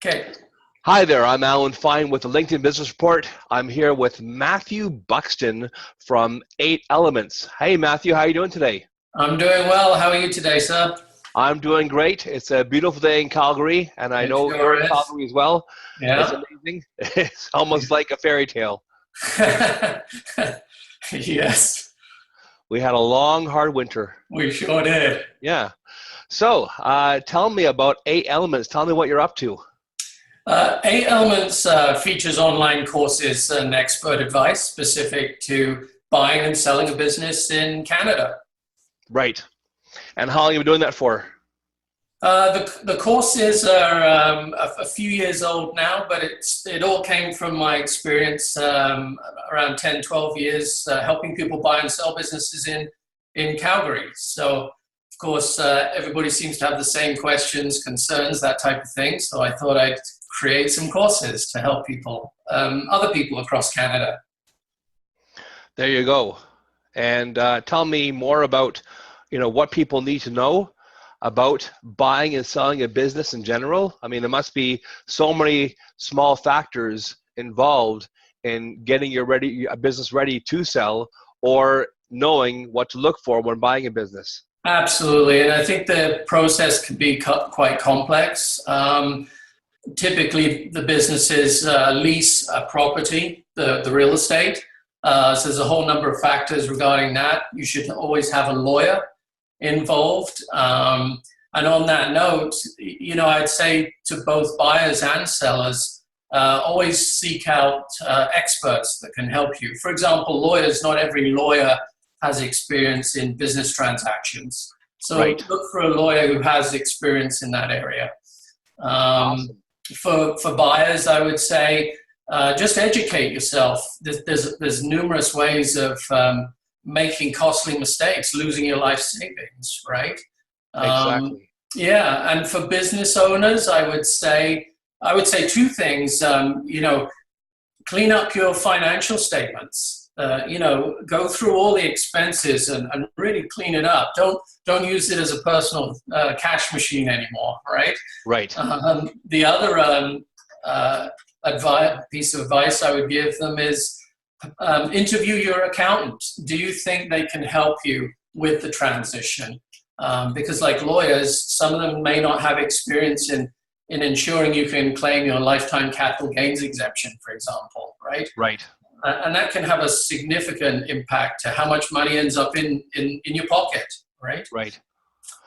Okay. Hi there, I'm Alan Fine with the LinkedIn Business Report. I'm here with Matthew Buxton from 8 Elements. Hey Matthew, how are you doing today? I'm doing well. How are you today, sir? I'm doing great. It's a beautiful day in Calgary, and I It know you're in sure is. Calgary as well. It's Yeah. amazing. It's almost like a fairy tale. Yes, We had a long, hard winter. we sure did. Yeah. So, tell me about 8 Elements. Tell me what you're up to. Eight Elements features online courses and expert advice specific to buying and selling a business in Canada. Right. And how long have you been doing that for? The courses are a few years old now, but it all came from my experience around 10, 12 years helping people buy and sell businesses in Calgary. So, of course, everybody seems to have the same questions, concerns, that type of thing. So I thought I'd create some courses to help people, other people across Canada. There you go. And tell me more about, what people need to know about buying and selling a business in general. I mean, there must be so many small factors involved in getting a business ready to sell or knowing what to look for when buying a business. Absolutely. And I think the process can be quite complex. Typically, the businesses lease a property, the real estate. So there's a whole number of factors regarding that. You should always have a lawyer involved. And on that note, I'd say to both buyers and sellers, always seek out experts that can help you. For example, lawyers, not every lawyer has experience in business transactions. So Right. look for a lawyer who has experience in that area. Awesome. For buyers, I would say just educate yourself. There's numerous ways of making costly mistakes, losing your life savings, right? Exactly. Yeah, and for business owners, I would say two things. Clean up your financial statements. Go through all the expenses and really clean it up. Don't use it as a personal cash machine anymore, right? Right. The other piece of advice I would give them is interview your accountant. Do you think they can help you with the transition? Because like lawyers, some of them may not have experience in ensuring you can claim your lifetime capital gains exemption, for example, right? Right. And that can have a significant impact to how much money ends up in your pocket, right? Right.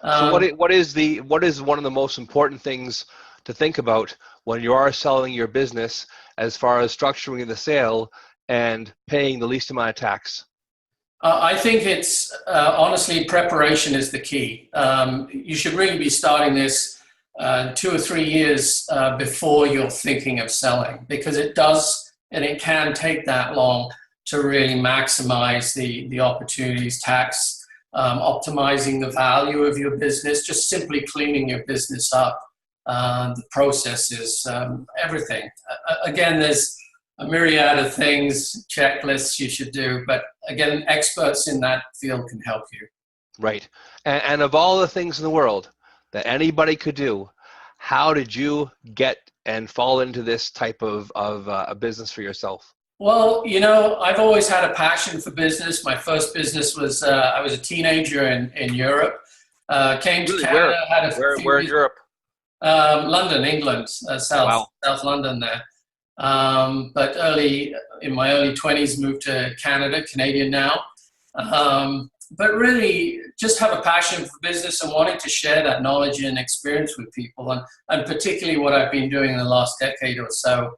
So what is one of the most important things to think about when you are selling your business as far as structuring the sale and paying the least amount of tax? I think it's honestly preparation is the key. You should really be starting this 2 or 3 years before you're thinking of selling, because it does and it can take that long to really maximize the opportunities, tax, optimizing the value of your business, just simply cleaning your business up, the processes, everything. Again, there's a myriad of things, checklists you should do, but again, experts in that field can help you. Right. And of all the things in the world that anybody could do, how did you get and fall into this type of a business for yourself? Well, I've always had a passion for business. My first business was, I was a teenager in Europe, came to Really, where? Canada, had a few Where in years, Europe? London, England, Wow. South London there. But in my early 20s, moved to Canada, Canadian now. But really just have a passion for business and wanting to share that knowledge and experience with people. And particularly what I've been doing in the last decade or so,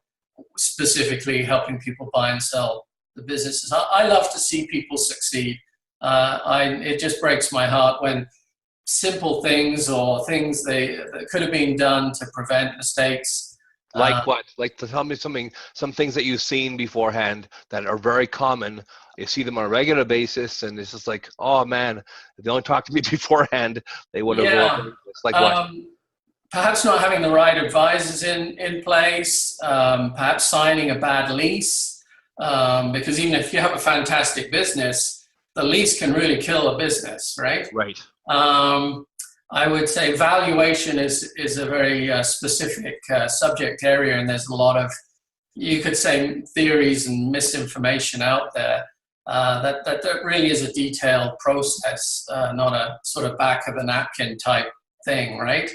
specifically helping people buy and sell the businesses. I love to see people succeed. It just breaks my heart when simple things or things that could have been done to prevent mistakes. Like what? Like, to tell me some things that you've seen beforehand that are very common. You see them on a regular basis, and it's just like, oh man, if they only talked to me beforehand, they would have Yeah. avoided this. Like what? Perhaps not having the right advisors in place, perhaps signing a bad lease, because even if you have a fantastic business, the lease can really kill a business, right? Right. I would say valuation is a very specific subject area, and there's a lot of, you could say, theories and misinformation out there. That really is a detailed process, not a sort of back of the napkin type thing, right?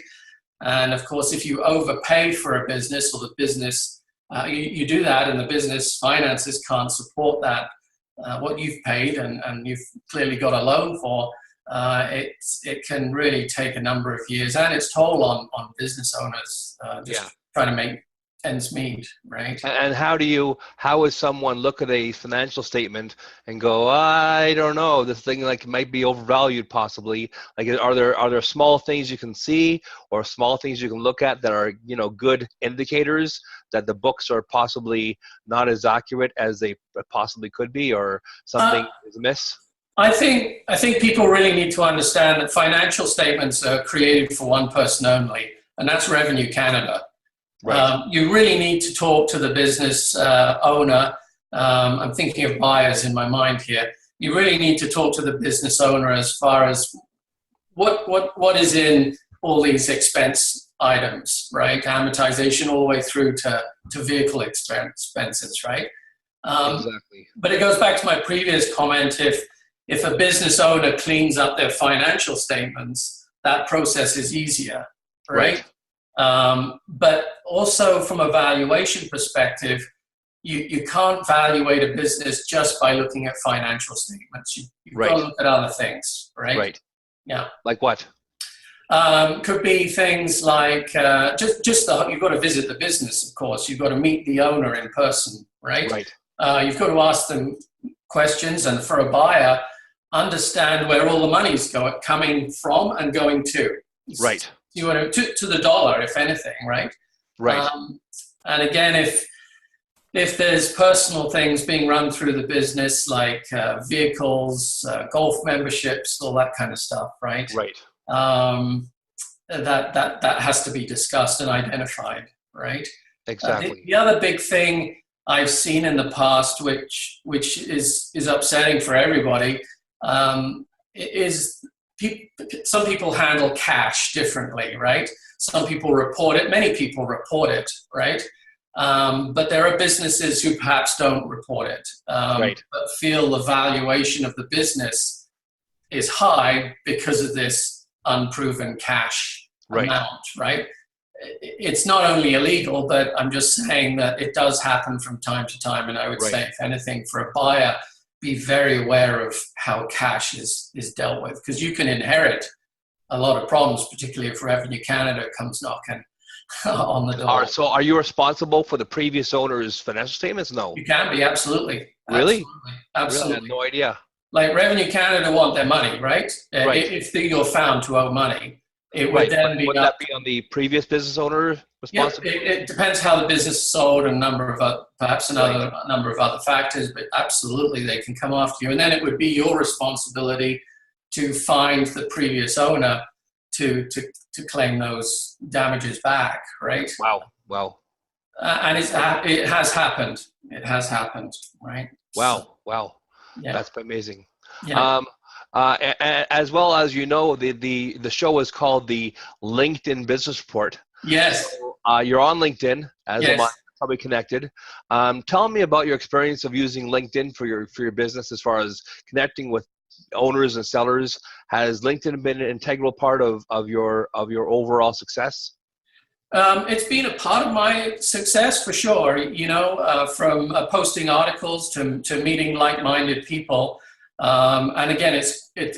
And of course, if you overpay for a business, or the business, you do that, and the business finances can't support that, what you've paid, and you've clearly got a loan for. It can really take a number of years, and its toll on business owners just trying to make ends meet, right? And how would someone look at a financial statement and go, I don't know, this thing like might be overvalued possibly? Like, are there small things you can see, or small things you can look at that are, good indicators that the books are possibly not as accurate as they possibly could be, or something is amiss? I think people really need to understand that financial statements are created for one person only, and that's Revenue Canada. Right. You really need to talk to the business owner. I'm thinking of buyers in my mind here. You really need to talk to the business owner as far as what is in all these expense items, right? Amortization all the way through to vehicle expenses, right? Exactly. But it goes back to my previous comment. If a business owner cleans up their financial statements, that process is easier, right? But also from a valuation perspective, you can't valuate a business just by looking at financial statements. You've got to look at other things, right? Right. Yeah. Like what? Could be things like you've got to visit the business, of course. You've got to meet the owner in person, right? Right. You've got to ask them questions, and for a buyer, understand where all the money's coming from and going to. Right. You want to the dollar, if anything, right? Right. And again, if there's personal things being run through the business, like vehicles, golf memberships, all that kind of stuff, right? Right. That has to be discussed and identified, right? Exactly. The other big thing I've seen in the past, which is upsetting for everybody, is some people handle cash differently, right? Some people report it. Many people report it, right? But there are businesses who perhaps don't report it, Right. but feel the valuation of the business is high because of this unproven cash amount, right? It's not only illegal, but I'm just saying that it does happen from time to time. And I would say, if anything, for a buyer, be very aware of how cash is dealt with, because you can inherit a lot of problems, particularly if Revenue Canada comes knocking on the door. So are you responsible for the previous owner's financial statements? No. You can be, absolutely. Really? Absolutely. Really? I had no idea. Like, Revenue Canada want their money, right? Right. If you're found to owe money, it would then be. Would that be on the previous business owner responsible? Yeah, it depends how the business is sold, and perhaps another number of other factors, but absolutely they can come after you. And then it would be your responsibility to find the previous owner to claim those damages back, right? Wow. And it has happened. It has happened, right? Wow. Yeah. That's amazing. Yeah. As well as the show is called the LinkedIn Business Report. Yes. So, you're on LinkedIn, as am I, probably connected. Tell me about your experience of using LinkedIn for your business, as far as connecting with owners and sellers. Has LinkedIn been an integral part of your overall success? It's been a part of my success, for sure. From posting articles to meeting like-minded people. And again,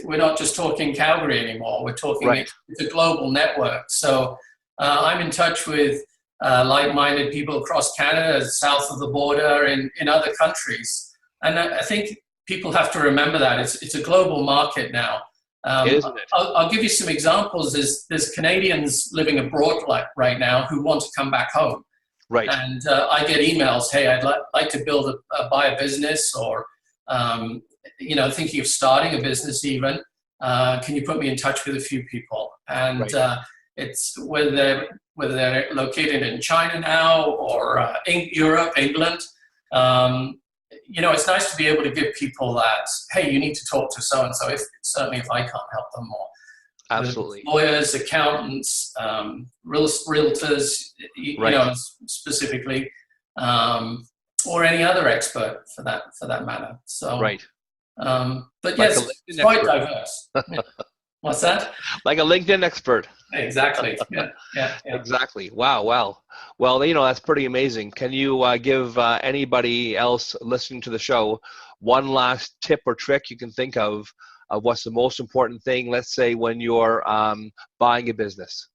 we're not just talking Calgary anymore. We're talking it's a global network. So I'm in touch with like-minded people across Canada, south of the border, in other countries. And I think people have to remember that it's a global market now. Isn't it? I'll give you some examples. There's Canadians living abroad right now who want to come back home. Right. And I get emails, hey, I'd like to buy a business, or thinking of starting a business even. Can you put me in touch with a few people? And it's whether they're located in China now, or Europe, England. It's nice to be able to give people that, hey, you need to talk to so-and-so, certainly if I can't help them more. Absolutely. lawyers, accountants, realtors, Right. you know, specifically, or any other expert for that matter. So, Right. but Like a yes, LinkedIn it's quite expert. diverse. Yeah. What's that? Like a LinkedIn expert. Exactly. Yeah. Yeah. Yeah. Exactly. Wow. Wow. Well, that's pretty amazing. Can you give anybody else listening to the show one last tip or trick you can think of what's the most important thing, let's say, when you're buying a business?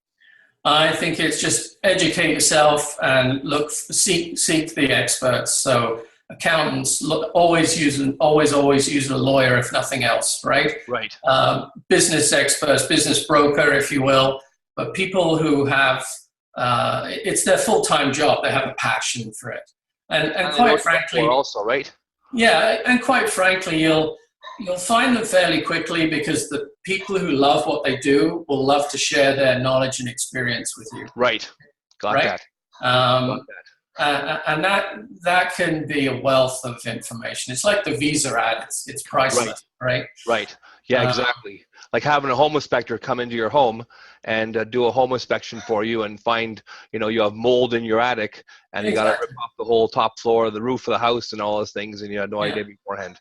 I think it's just educate yourself and seek the experts. So accountants always use a lawyer if nothing else, right? Right. Business experts, business broker, if you will, but people who have it's their full-time job. They have a passion for it, and And they know quite what to look for frankly, also, right? yeah, and quite frankly, you'll find them fairly quickly because the people who love what they do will love to share their knowledge and experience with you, Right. Got right? that. Got Um, that. and that can be a wealth of information. It's like the Visa ad; it's Right. priceless, right? Right. Yeah, Uh, exactly. Like having a home inspector come into your home and do a home inspection for you and find, you have mold in your attic and you got to rip exactly. off the whole top floor, the roof of the house and all those things and you had no Yeah. idea beforehand.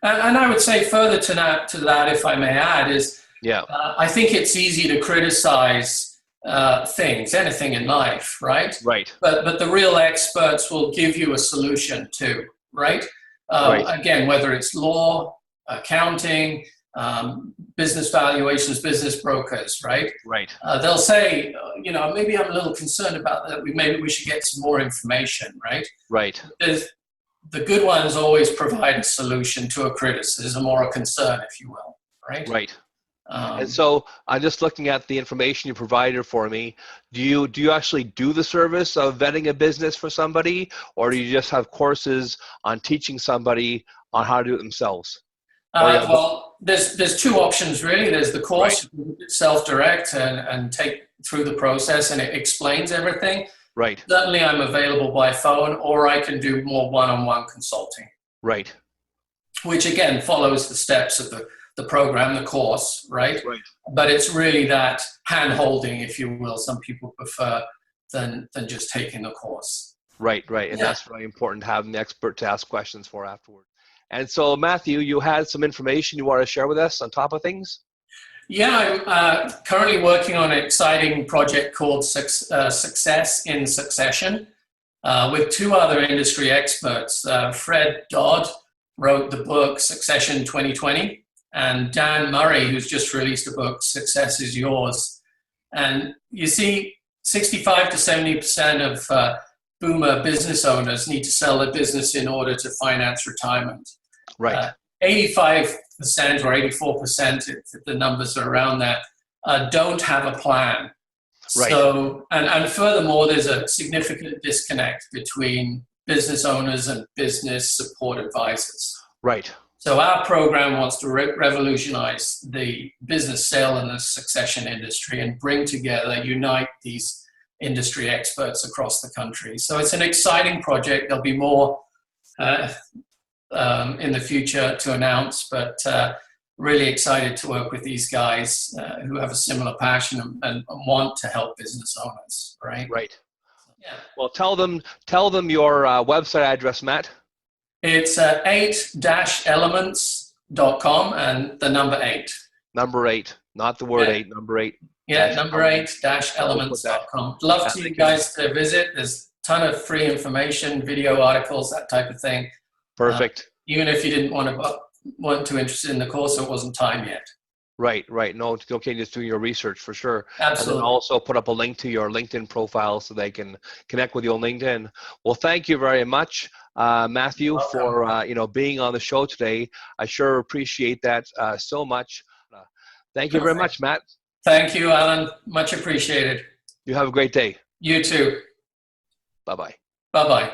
And I would say further to that, if I may add, is Yeah. I think it's easy to criticize anything in life, right? Right. But the real experts will give you a solution too, right? Right. Again, whether it's law, accounting, business valuations, business brokers, right? Right. They'll say, maybe I'm a little concerned about that. Maybe we should get some more information, right? Right. The good ones always provide a solution to a criticism or a concern, if you will, right? Right. And Um, so I'm just looking at the information you provided for me. Do you actually do the service of vetting a business for somebody, or do you just have courses on teaching somebody on how to do it themselves? Or you have both? well, there's two options really. There's the Right. course, self-direct, and take through the process, and it explains everything. Right. Certainly, I'm available by phone, or I can do more one-on-one consulting, Right. which again follows the steps of the program, the course, right? Right. But it's really that hand-holding, if you will. Some people prefer than just taking the course. Right. Right. And Yeah. that's very important, having the expert to ask questions for afterward. And so, Matthew, you had some information you want to share with us on top of things? Yeah, I'm currently working on an exciting project called Success in Succession with two other industry experts. Fred Dodd wrote the book Succession 2020, and Dan Murray, who's just released a book, Success is Yours. And you see, 65 to 70% of boomer business owners need to sell their business in order to finance retirement. Right. 85% or 84%, if the numbers are around that, don't have a plan. Right. So, and furthermore, there's a significant disconnect between business owners and business support advisors. Right. So our program wants to revolutionize the business sale and the succession industry and bring together, unite these industry experts across the country. So it's an exciting project. There'll be more in the future to announce, but really excited to work with these guys who have a similar passion and want to help business owners, right? Right. Yeah. Well, tell them your website address, Matt. It's 8-elements.com and the number 8. Number 8, not the word Yeah. 8, number 8. Yeah, number 8-elements.com. Love to you guys to visit. There's a ton of free information, video articles, that type of thing. Perfect. Even if you didn't weren't too interested in the course, it wasn't time yet. Right, right. No, it's okay, just doing your research for sure. Absolutely. And then also put up a link to your LinkedIn profile so they can connect with you on LinkedIn. Well, thank you very much, Matthew, for being on the show today. I sure appreciate that so much. Thank you very much, Matt. Thank you, Alan. Much appreciated. You have a great day. You too. Bye-bye. Bye-bye.